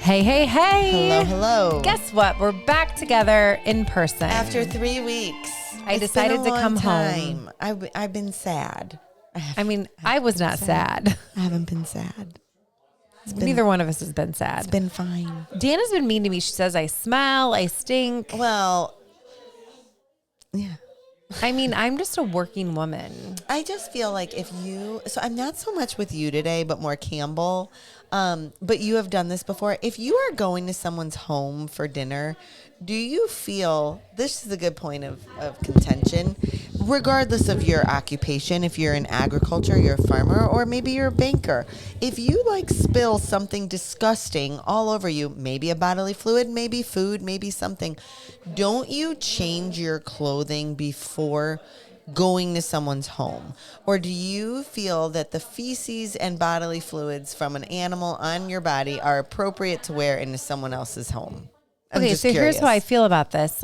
Hey, hey, hey. Hello, hello. Guess what? We're back together in person. After 3 weeks. I decided to come home. I've been sad. I was not sad. I haven't been sad. Neither one of us has been sad. It's been fine. Danna's been mean to me. She says I smell, I stink. Well, yeah. I'm just a working woman. I just feel like so I'm not so much with you today, but more Campbell. But you have done this before. If you are going to someone's home for dinner, do you feel, this is a good point of contention, regardless of your occupation, if you're in agriculture, you're a farmer, or maybe you're a banker, if you spill something disgusting all over you, maybe a bodily fluid, maybe food, maybe something, don't you change your clothing before going to someone's home? Or do you feel that the feces and bodily fluids from an animal on your body are appropriate to wear into someone else's home? Okay, so here's how I feel about this.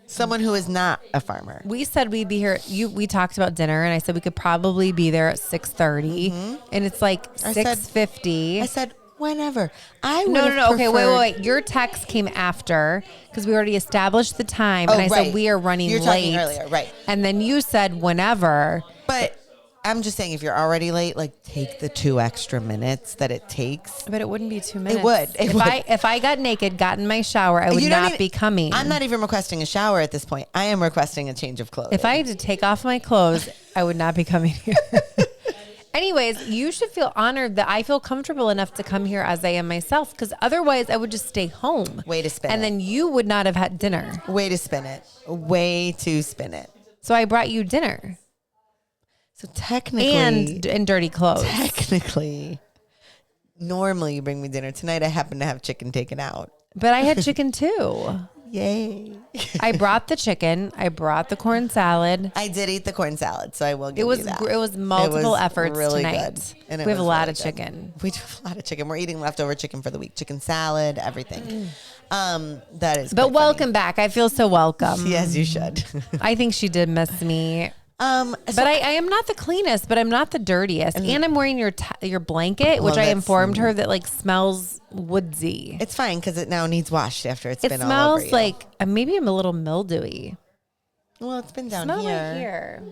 Someone who is not a farmer. We said we'd be here. We talked about dinner, and I said we could probably be there at 6:30, and it's 6:50. I said whenever. No. Okay, wait. Your text came after because we already established the time, and I said we are running You're late. talking earlier, right? And then you said whenever. But I'm just saying, if you're already late, take the 2 extra minutes that it takes. But it wouldn't be 2 minutes. It would. If I got naked, got in my shower, I would not be coming. I'm not even requesting a shower at this point. I am requesting a change of clothes. If I had to take off my clothes, I would not be coming here. Anyways, you should feel honored that I feel comfortable enough to come here as I am myself, because otherwise I would just stay home. Way to spin it. And then you would not have had dinner. Way to spin it. Way to spin it. So I brought you dinner. So technically. And in dirty clothes. Technically. Normally you bring me dinner. Tonight I happen to have chicken taken out. But I had chicken too. Yay. I brought the chicken. I brought the corn salad. I did eat the corn salad, so I will give you that. It was multiple efforts really tonight. Good. And we have a lot of chicken. We do have a lot of chicken. We're eating leftover chicken for the week. Chicken salad, everything. That is. But welcome back. I feel so welcome. Yes, you should. I think she did miss me. But I am not the cleanest, but I'm not the dirtiest. And I'm wearing your blanket, which I informed her that smells woodsy. It's fine because it now needs washed after it's been all over you. It smells like maybe I'm a little mildewy. Well, it's been down here. Right here.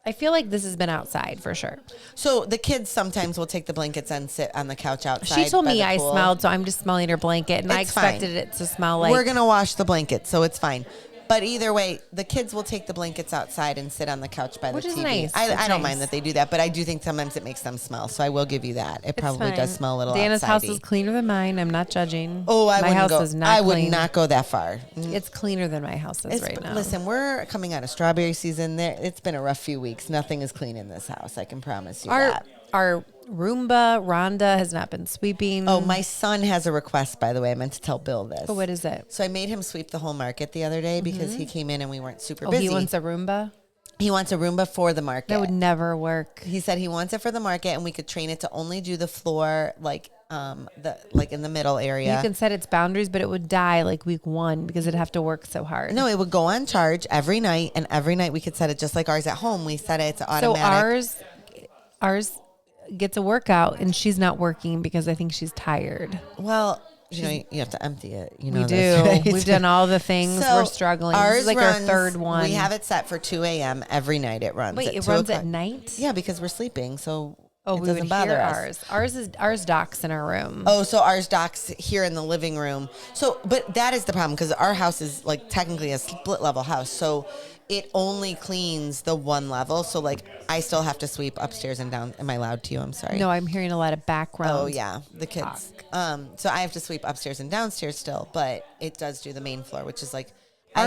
I feel like this has been outside for sure. So the kids sometimes will take the blankets and sit on the couch outside. She told me I smelled, so I'm just smelling her blanket, and I expected it to smell like. We're gonna wash the blanket, so it's fine. But either way, the kids will take the blankets outside and sit on the couch by the TV. Which is nice. I don't mind that they do that, but I do think sometimes it makes them smell. So I will give you that. It probably does smell a little Danna's house outside-y. is cleaner than mine. I'm not judging. Oh, my house is not I clean. would not go that far. It's cleaner than my house is right now. Listen, we're coming out of strawberry season. It's been a rough few weeks. Nothing is clean in this house. I can promise you that. Our Roomba, Rhonda, has not been sweeping. Oh, my son has a request, by the way. I meant to tell Bill this. Oh, what is it? So I made him sweep the whole market the other day because he came in and we weren't super busy. He wants a Roomba? He wants a Roomba for the market. That would never work. He said he wants it for the market and we could train it to only do the floor in the middle area. You can set its boundaries, but it would die week 1 because it'd have to work so hard. No, it would go on charge every night, and every night we could set it just like ours at home. We set it to automatic. So ours gets a workout and she's not working because I think she's tired. Well, you have to empty it. We do. Right? We've done all the things. We're struggling. This is our third one. We have it set for 2 a.m. every night. It runs. Wait, it runs at night? Yeah, because we're sleeping, so it we doesn't would bother hear us. Ours docks in our room. Oh, so ours docks here in the living room. So, but that is the problem because our house is technically a split level house. So it only cleans the one level. So I still have to sweep upstairs and down. Am I loud to you? I'm sorry. No, I'm hearing a lot of background. Oh yeah, the kids. So I have to sweep upstairs and downstairs still, but it does do the main floor, which is I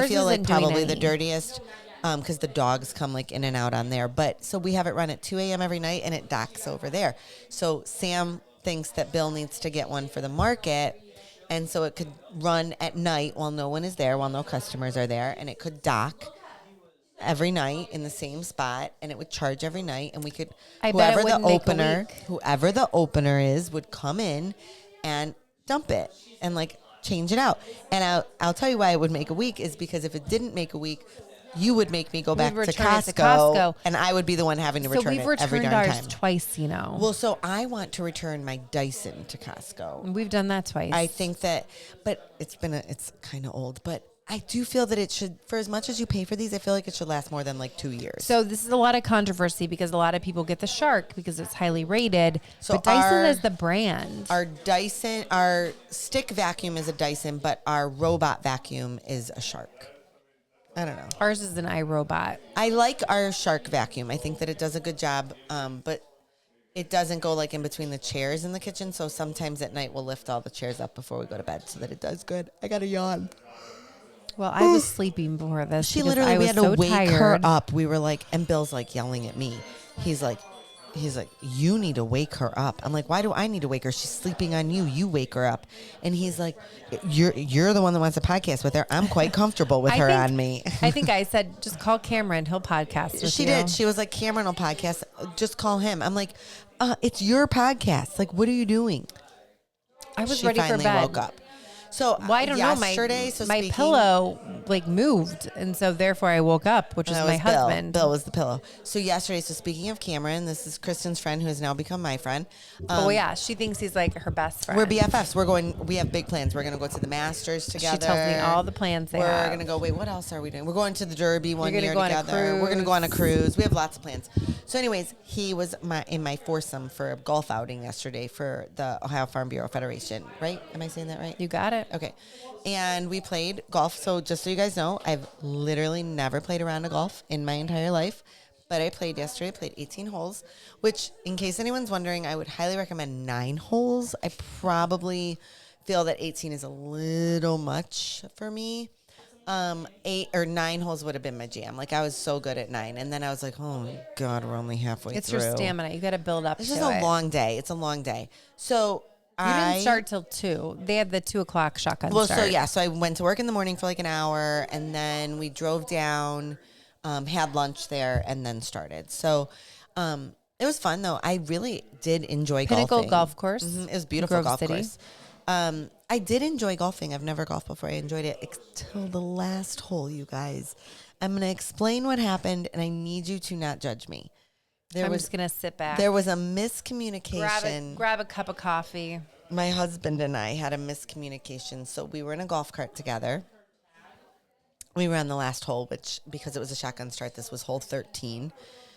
feel probably the dirtiest. Because the dogs come in and out on there. But so we have it run at 2 a.m. every night and it docks over there. So Sam thinks that Bill needs to get one for the market. And so it could run at night while no one is there, while no customers are there. And it could dock every night in the same spot. And it would charge every night. And we could, whoever the opener is would come in and dump it and change it out. And I'll tell you why it would make a week is because if it didn't make a week, you would make me go back to return it to Costco, Costco. and I would be the one having to So return we've it every returned darn ours time. twice, you know. Well, so I want to return my Dyson to Costco. We've done that twice. I think that, but it's kind of old, but I do feel that it should, for as much as you pay for these, I feel like it should last more than like 2 years. So this is a lot of controversy because a lot of people get the Shark because it's highly rated. So but Dyson is the brand. Our stick vacuum is a Dyson, but our robot vacuum is a Shark. I don't know. Ours is an iRobot. I like our Shark vacuum. I think that it does a good job, but it doesn't go like in between the chairs in the kitchen. So sometimes at night we'll lift all the chairs up before we go to bed so that it does good. I got a yawn. Well, I was sleeping before this. She because literally, I we was had to so wake tired. her up. We were like, and Bill's like yelling at me. He's like, you need to wake her up. I'm like, why do I need to wake her? She's sleeping on you. You wake her up. And he's like, you're the one that wants a podcast with her. I'm quite comfortable with her on me. I think I said, just call Cameron. He'll podcast with She you. did. She was like, Cameron will podcast. Just call him. I'm like, it's your podcast. Like, what are you doing? I was She ready for finally bed. woke up. So Well, I don't know. My pillow like moved, and so therefore I woke up, which is my husband. Bill was the pillow. So yesterday, so speaking of Cameron, this is Kristin's friend who has now become my friend. Oh yeah, she thinks he's like her best friend. We're BFFs. We have big plans. We're going to go to the Masters together. She tells me all the plans We're have. going to go, wait, what else are we doing? We're going to the Derby one year go on a together. We're going to go on a cruise. We have lots of plans. So anyways, he was in my foursome for a golf outing yesterday for the Ohio Farm Bureau Federation, right? Am I saying that right? You got it. Okay. And we played golf. So just so you guys know, I've literally never played a round of golf in my entire life. But I played yesterday. I played 18 holes, which, in case anyone's wondering, I would highly recommend 9 holes. I probably feel that 18 is a little much for me. 8 or 9 holes would have been my jam. Like, I was so good at 9. And then I was like, oh, my God, we're only halfway It's through. your stamina. You got to build up It's to just a it. long day. It's a long day. So You didn't start till 2. They had the 2:00 shotgun Well, start. so I went to work in the morning for like an hour, and then we drove down, had lunch there, and then started. So it was fun, though. I really did enjoy Pinnacle golfing. Golf Course. Mm-hmm. It was a beautiful Grove golf City. course. I did enjoy golfing. I've never golfed before. I enjoyed it until the last hole, you guys. I'm going to explain what happened, and I need you to not judge me. I'm just going to sit back. There was a miscommunication. Grab a cup of coffee. My husband and I had a miscommunication. So we were in a golf cart together. We were on the last hole, which, because it was a shotgun start, this was hole 13.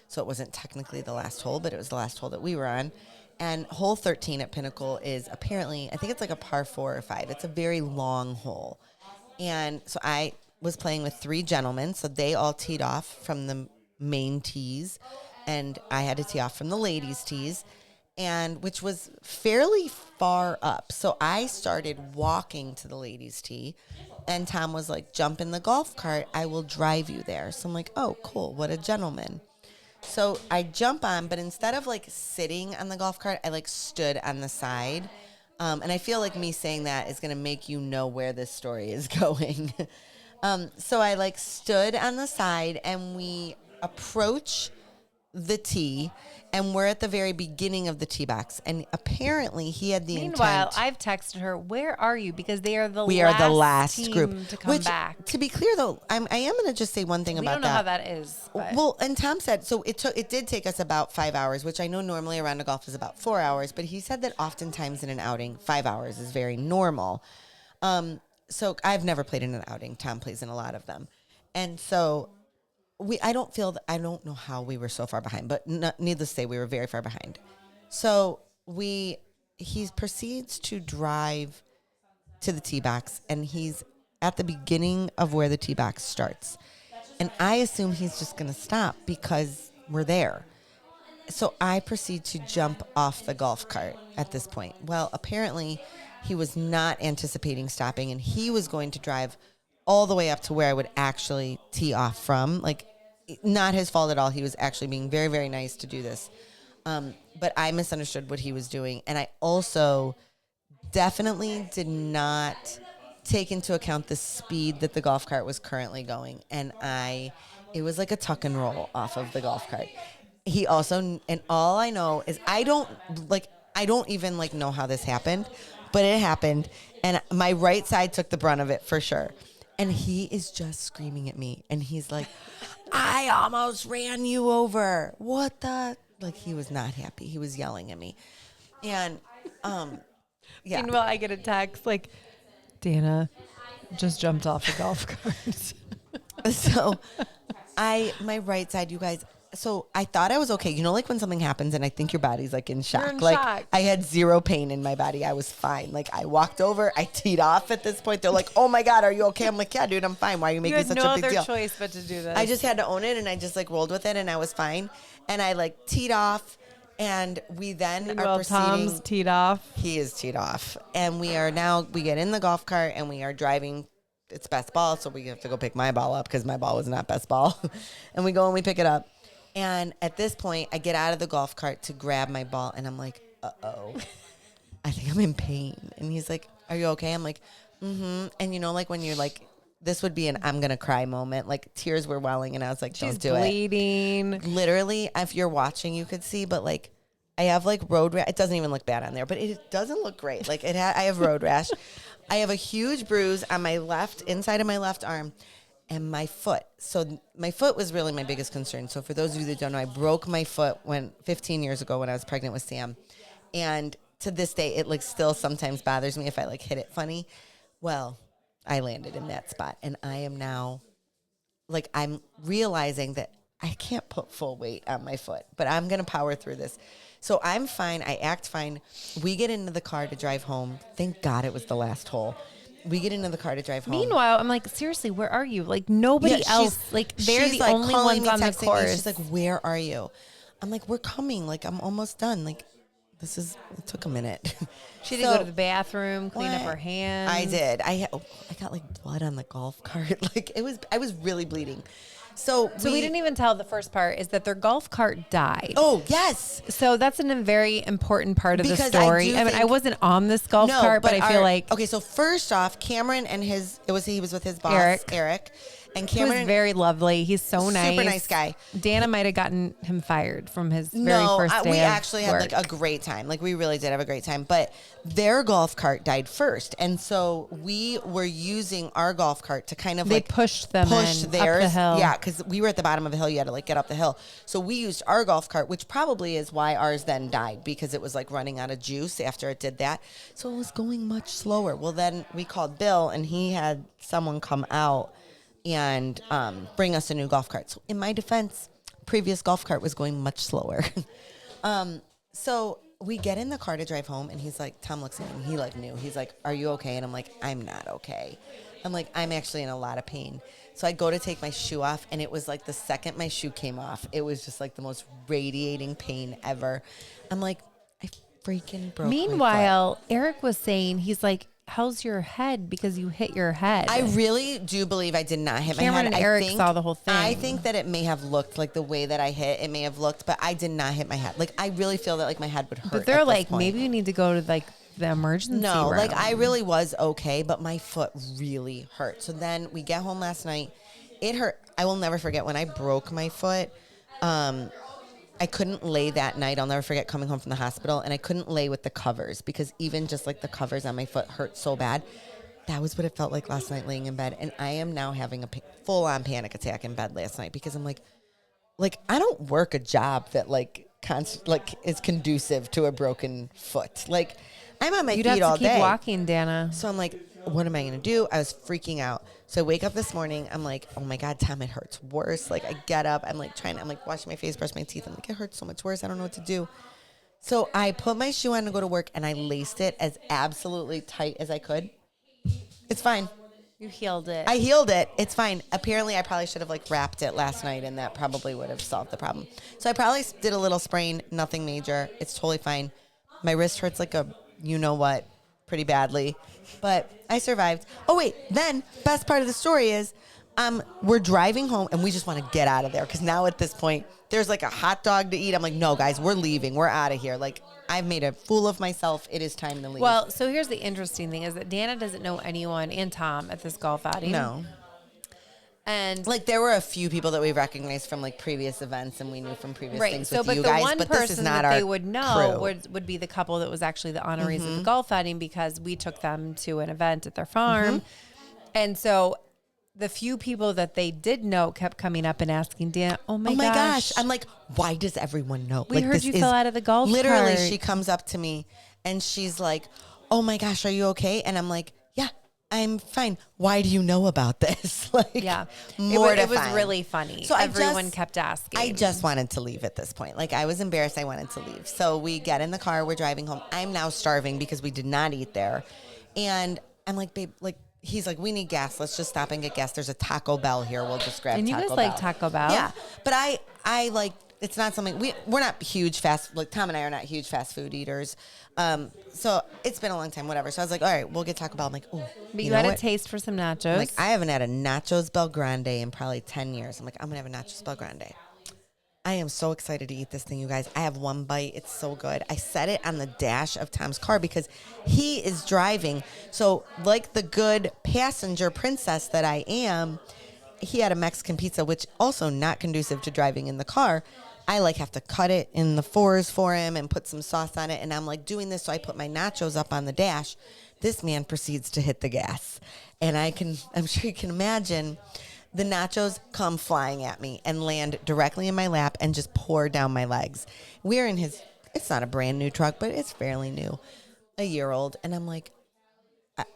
So it wasn't technically the last hole, but it was the last hole that we were on. And hole 13 at Pinnacle is apparently, I think it's like a par 4 or 5. It's a very long hole. And so I was playing with 3 gentlemen. So they all teed off from the main tees. And I had to tee off from the ladies' tees, and which was fairly far up. So I started walking to the ladies' tee, and Tom was like, jump in the golf cart. I will drive you there. So I'm like, oh, cool. What a gentleman. So I jump on, but instead of like sitting on the golf cart, I like stood on the side. And I feel like me saying that is going to make you know where this story is going. So I like stood on the side, and we approach the tee, and we're at the very beginning of the tee box, and apparently he had the Meanwhile, intent. I've texted her, where are you? Because we are the last team group to come which, back. to be clear though, I am going to just say one thing We about don't know that. how that is. But. Well, and Tom said, so it did take us about 5 hours, which I know normally a round of golf is about 4 hours, but he said that oftentimes in an outing, 5 hours is very normal. So I've never played in an outing. Tom plays in a lot of them. And so I don't know how we were so far behind, but needless to say, we were very far behind. So he proceeds to drive to the tee box, and he's at the beginning of where the tee box starts. And I assume he's just going to stop because we're there. So I proceed to jump off the golf cart at this point. Well, apparently he was not anticipating stopping, and he was going to drive all the way up to where I would actually tee off from. Like, not his fault at all. He was actually being very, very nice to do this. But I misunderstood what he was doing. And I also definitely did not take into account the speed that the golf cart was currently going. And it was like a tuck and roll off of the golf cart. He also, and all I know is I don't even know how this happened, but it happened. And my right side took the brunt of it for sure. And he is just screaming at me. And he's like, I almost ran you over. What the? Like, he was not happy. He was yelling at me. And, yeah. Meanwhile, I get a text like, Danna just jumped off a golf cart. So my right side, you guys. So I thought I was okay. You know, like when something happens and I think your body's like in shock. You're in like shock. I had zero pain in my body. I was fine. Like I walked over, I teed off at this point. They're like, oh my God, are you okay? I'm like, yeah, dude, I'm fine. Why are you making such a big deal? You had no other choice but to do this. I just had to own it and I just like rolled with it and I was fine. And I like teed off and we then are proceeding. Tom's teed off. He is teed off. And we get in the golf cart and we are driving. It's best ball, so we have to go pick my ball up because my ball was not best ball. And we go and we pick it up. And at this point, I get out of the golf cart to grab my ball, and I'm like, uh-oh. I think I'm in pain. And he's like, are you okay? I'm like, mm-hmm. And you know, like when you're like, this would be an I'm going to cry moment. Like tears were welling, and I was like, don't do it. She's bleeding. Literally, if you're watching, you could see, but like, I have like road rash. It doesn't even look bad on there, but it doesn't look great. Like I have road rash. I have a huge bruise on my inside of my left arm. And my foot. So my foot was really my biggest concern. So for those of you that don't know, I broke my foot 15 years ago when I was pregnant with Sam. And to this day, it like still sometimes bothers me if I like hit it funny. Well, I landed in that spot. And I am now, like, I'm realizing that I can't put full weight on my foot. But I'm going to power through this. So I'm fine. I act fine. We get into the car to drive home. Thank God it was the last hole. We get into the car to drive home. Meanwhile, I'm like, seriously, where are you? Like, nobody else. Like, they're the only ones on the course. She's like, where are you? I'm like, we're coming. Like, I'm almost done. Like, it took a minute. She did go to the bathroom, clean up her hands. I did. I got like blood on the golf cart. Like, I was really bleeding. So we didn't even tell the first part is that their golf cart died. Oh, yes. So that's a very important part of the story. I mean, I wasn't on this golf cart, but I feel like. Okay, so first off, Cameron and he was with his boss, Eric. And Cameron was very lovely. He's so nice. Super nice guy. Danna might have gotten him fired from his very first day. We actually had like a great time. Like we really did have a great time. But their golf cart died first. And so we were using our golf cart to kind of push theirs up the hill. Yeah, because we were at the bottom of a hill. You had to like get up the hill. So we used our golf cart, which probably is why ours then died, because it was like running out of juice after it did that. So it was going much slower. Well, then we called Bill and he had someone come out and bring us a new golf cart. So in my defense, previous golf cart was going much slower. So we get in the car to drive home, and he's like, Tom looks at me, and he like knew. He's like, are you okay? And I'm like, I'm not okay. I'm like, I'm actually in a lot of pain. So I go to take my shoe off, and it was like the second my shoe came off, it was just like the most radiating pain ever. I'm like, I freaking broke Meanwhile, Eric was saying, he's like, how's your head? Because you hit your head. I really do believe I did not hit my head. Cameron and Eric saw the whole thing. I think that it may have looked like the way that I hit. It may have looked, but I did not hit my head. Like I really feel that like my head would hurt. But they're like, maybe you need to go to like the emergency room. Like I really was okay, but my foot really hurt. So then we get home last night. It hurt. I will never forget when I broke my foot. I couldn't lay that night. I'll never forget coming home from the hospital, and I couldn't lay with the covers because even just like the covers on my foot hurt so bad. That was what it felt like last night laying in bed. And I am now having a full-on panic attack in bed last night because I'm like I don't work a job that is conducive to a broken foot. Like I'm on my feet all day. You'd have to keep walking, Danna. So I'm like, what am I going to do? I was freaking out. So I wake up this morning. I'm like, oh my God, Tom, it hurts worse. Like I get up. I'm like washing my face, brush my teeth. I'm like, it hurts so much worse. I don't know what to do. So I put my shoe on to go to work and I laced it as absolutely tight as I could. It's fine. You healed it. I healed it. It's fine. Apparently I probably should have like wrapped it last night and that probably would have solved the problem. So I probably did a little sprain, nothing major. It's totally fine. My wrist hurts like a, you know what, pretty badly, but I survived. Oh wait, then best part of the story is we're driving home and we just want to get out of there because now at this point there's like a hot dog to eat. I'm like, no guys, we're leaving, we're out of here. Like I've made a fool of myself. It is time to leave. Well, so here's the interesting thing is that Danna doesn't know anyone and Tom at this golf outing. No. And like there were a few people that we recognized from like previous events and we knew from previous things with you guys, but this is not our crew. They would know would be the couple that was actually the honorees of the golf outing because we took them to an event at their farm. And so the few people that they did know kept coming up and asking Dan, oh my gosh. I'm like, why does everyone know? We heard you fell out of the golf cart. Literally, she comes up to me and she's like, oh my gosh, are you okay? And I'm like, yeah, I'm fine. Why do you know about this? Mortifying. It was really funny. So everyone kept asking. I just wanted to leave at this point. Like, I was embarrassed. I wanted to leave. So we get in the car. We're driving home. I'm now starving because we did not eat there. And I'm like, babe, like, he's like, we need gas. Let's just stop and get gas. There's a Taco Bell here. We'll just grab Taco Bell. And you guys like Taco Bell? Yeah. But I like, it's not something, we're not huge like Tom and I are not huge fast food eaters. So it's been a long time, whatever. So I was like, all right, we'll get Taco Bell. I'm like, oh. But you had a taste for some nachos. Like, I haven't had a Nachos Bel Grande in probably 10 years. I'm like, I'm going to have a Nachos Bel Grande. I am so excited to eat this thing, you guys. I have one bite. It's so good. I set it on the dash of Tom's car because he is driving. So like the good passenger princess that I am, he had a Mexican pizza, which also not conducive to driving in the car. I like have to cut it in the fours for him and put some sauce on it. And I'm like doing this. So I put my nachos up on the dash. This man proceeds to hit the gas. And I'm sure you can imagine the nachos come flying at me and land directly in my lap and just pour down my legs. We're in it's not a brand new truck, but it's fairly new, a year old. And I'm like,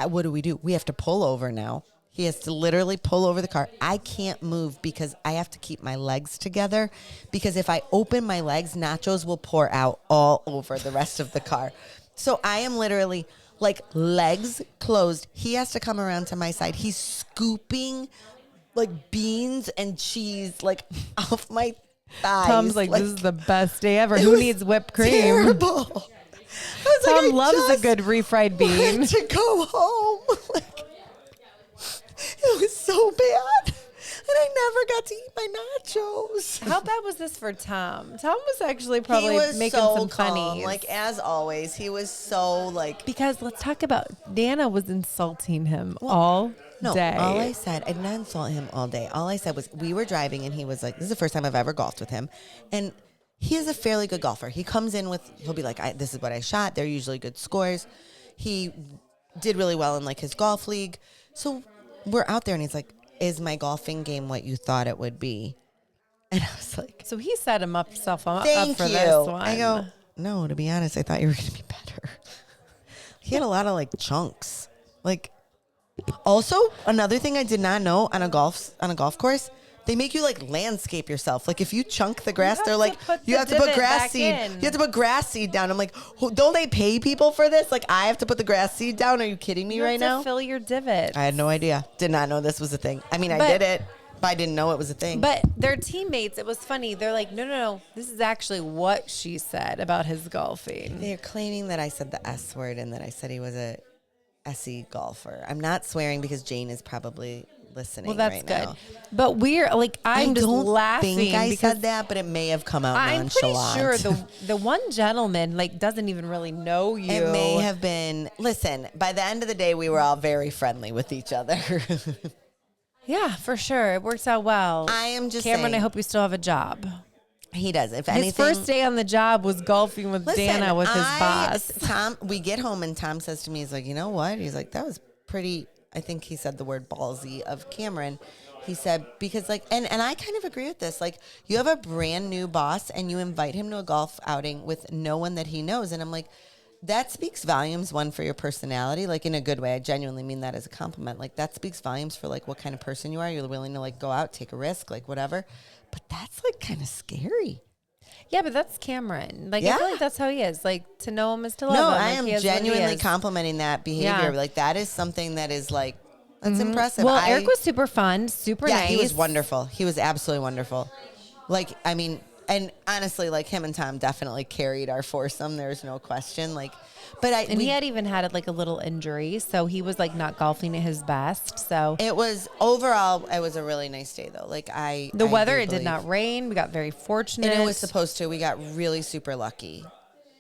what do? We have to pull over now. He has to literally pull over the car. I can't move because I have to keep my legs together, because if I open my legs, nachos will pour out all over the rest of the car. So I am literally like legs closed. He has to come around to my side. He's scooping like beans and cheese like off my thighs. Tom's like, this is the best day ever. Who needs whipped cream? Terrible. Tom loves a good refried bean. To go home. Like, it was so bad. And I never got to eat my nachos. How bad was this for Tom? Tom was actually probably making some funnies. Like, as always, he was so like. Because let's talk about, Danna was insulting him all day. All I said, I did not insult him all day. All I said was, we were driving and he was like, this is the first time I've ever golfed with him. And he is a fairly good golfer. He comes in he'll be like, this is what I shot. They're usually good scores. He did really well in like his golf league. So we're out there and he's like, is my golfing game what you thought it would be? And I was like, so he set himself up for this one. I go, no, to be honest, I thought you were going to be better. He had a lot of like chunks. Like, also another thing I did not know on a golf course, they make you like landscape yourself. Like if you chunk the grass, they're like, you have to put grass seed. You have to put grass seed down. I'm like, don't they pay people for this? Like I have to put the grass seed down. Are you kidding me right now? Fill your divot. I had no idea. Did not know this was a thing. I mean, I did it, but I didn't know it was a thing. But their teammates, it was funny. They're like, no. This is actually what she said about his golfing. They're claiming that I said the S word and that I said he was a SE golfer. I'm not swearing because Jane is probably listening. Well, that's right good. Now. But we're like, I'm just laughing. I think I said that, but it may have come out nonchalant. I'm pretty sure the one gentleman like doesn't even really know you. It may have been. Listen, by the end of the day, we were all very friendly with each other. Yeah, for sure. It works out well. I am just Cameron, saying, I hope you still have a job. He does. If his anything, first day on the job was golfing with Danna with his boss. Tom, we get home and Tom says to me, he's like, you know what? He's like, that was pretty, I think he said the word ballsy of Cameron. He said, because like, and I kind of agree with this. Like, you have a brand new boss and you invite him to a golf outing with no one that he knows. And I'm like, that speaks volumes, one, for your personality, like in a good way. I genuinely mean that as a compliment. Like, that speaks volumes for like what kind of person you are. You're willing to like go out, take a risk, like whatever. But that's like kind of scary. Yeah, but that's Cameron. Like, I feel like that's how he is. Like, to know him is to love him. No, Like, I am genuinely complimenting that behavior. Yeah. Like, that is something that is like, that's impressive. Well, Eric was super fun, super nice. Yeah, he was wonderful. He was absolutely wonderful. Like, I mean, and honestly, like him and Tom definitely carried our foursome. There's no question. Like, but he had even had like a little injury, so he was like not golfing at his best. So it was overall, it was a really nice day though. Like the weather, it did not rain. We got very fortunate. And it was supposed to. We got really super lucky.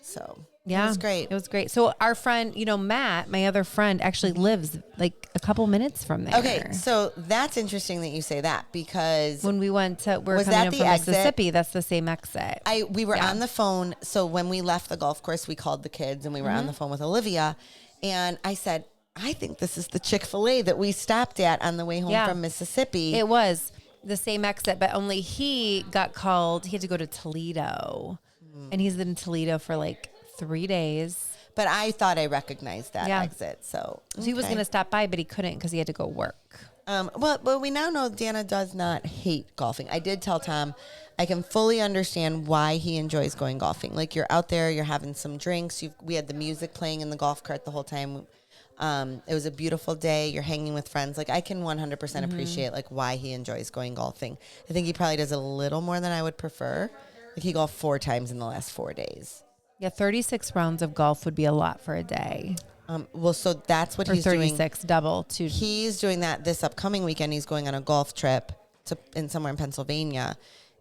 So yeah, it was great. It was great. So our friend, Matt, my other friend, actually lives like a couple minutes from there. Okay, so that's interesting that you say that because when we went to, we're coming in from Mississippi. That's the same exit. We were on the phone. So when we left the golf course, we called the kids and we were on the phone with Olivia, and I said, I think this is the Chick-fil-A that we stopped at on the way home from Mississippi. It was the same exit, but only he got called. He had to go to Toledo, and he's been in Toledo for like 3 days. But I thought I recognized that exit. So He was going to stop by, but he couldn't because he had to go work. Well, we now know Danna does not hate golfing. I did tell Tom I can fully understand why he enjoys going golfing. Like, you're out there, you're having some drinks. We had the music playing in the golf cart the whole time. It was a beautiful day. You're hanging with friends. Like, I can 100% appreciate like why he enjoys going golfing. I think he probably does a little more than I would prefer. Like, he golfed 4 times in the last 4 days. Yeah, 36 rounds of golf would be a lot for a day. Well, so that's what Or he's doing. 36 double. He's doing that this upcoming weekend. He's going on a golf trip in somewhere in Pennsylvania,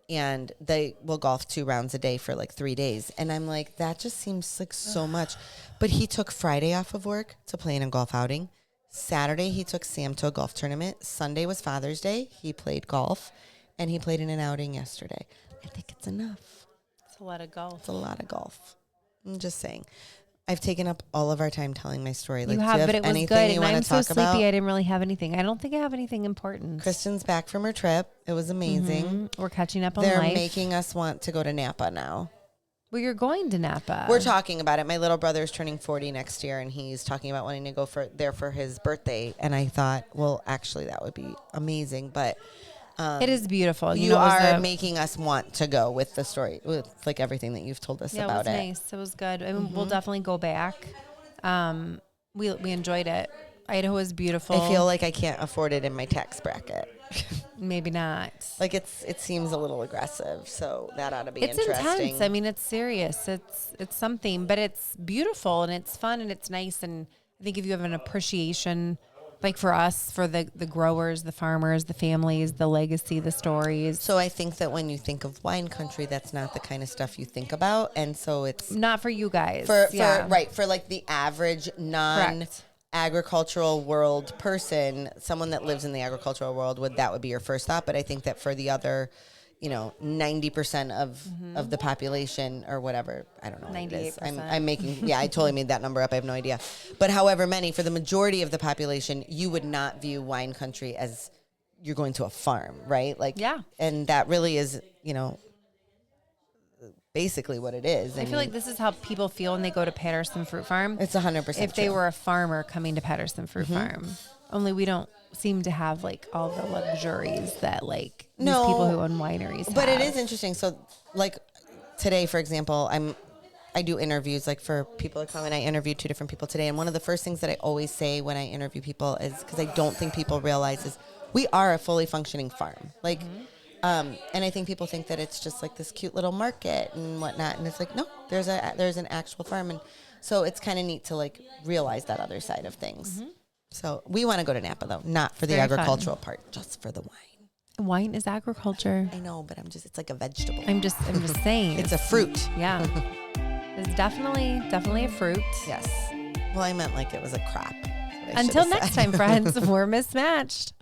and they will golf 2 rounds a day for like 3 days. And I'm like, that just seems like so much. But he took Friday off of work to play in a golf outing. Saturday, he took Sam to a golf tournament. Sunday was Father's Day. He played golf, and he played in an outing yesterday. I think it's enough. It's a lot of golf. It's a lot of golf. I'm just saying. I've taken up all of our time telling my story. Like, You have, but it was good. You And I'm so sleepy, about? I didn't really have anything. I don't think I have anything important. Kristin's back from her trip. It was amazing. We're catching up on They're life. making us want to go to Napa now. Well, you're going to Napa. We're talking about it. My little brother's turning 40 next year, and he's talking about wanting to go there for his birthday. And I thought, well, actually, that would be amazing. But it is beautiful. You are making us want to go with the story, with like everything that you've told us about it. It was nice. It was good. I mean, we'll definitely go back. We enjoyed it. Idaho was beautiful. I feel like I can't afford it in my tax bracket. Maybe not. Like, it seems a little aggressive, so that ought to be It's interesting. intense. I mean, it's serious. It's something, but it's beautiful and it's fun and it's nice. And I think if you have an appreciation, like for us, for the growers, the farmers, the families, the legacy, the stories. So I think that when you think of wine country, that's not the kind of stuff you think about, and so it's Not for you guys. for like the average non-agricultural world person, someone that lives in the agricultural world that would be your first thought. But I think that for the other, 90% of the population or whatever, I don't know what it is. 98%. I'm making, I totally made that number up. I have no idea. But however many, for the majority of the population, you would not view wine country as you're going to a farm, right? Like, Yeah. And that really is, basically what it is. I feel like this is how people feel when they go to Patterson Fruit Farm. It's 100% If they true. were a farmer coming to Patterson Fruit Farm. Only we don't seem to have like all the luxuries that like these people who own wineries But have. it is interesting. So like today, for example, I do interviews like for people that come, and I interviewed 2 different people today. And one of the first things that I always say when I interview people is, because I don't think people realize, is we are a fully functioning farm. Like, and I think people think that it's just like this cute little market and whatnot. And it's like, no, there's an actual farm. And so it's kind of neat to like realize that other side of things. So we want to go to Napa though, not for the Very agricultural part, just for the wine. Wine is agriculture. I know, but it's like a vegetable. I'm just saying. It's a fruit. Yeah. It's definitely a fruit. Yes. Well, I meant like it was a crop. Until next time, friends, we're mismatched.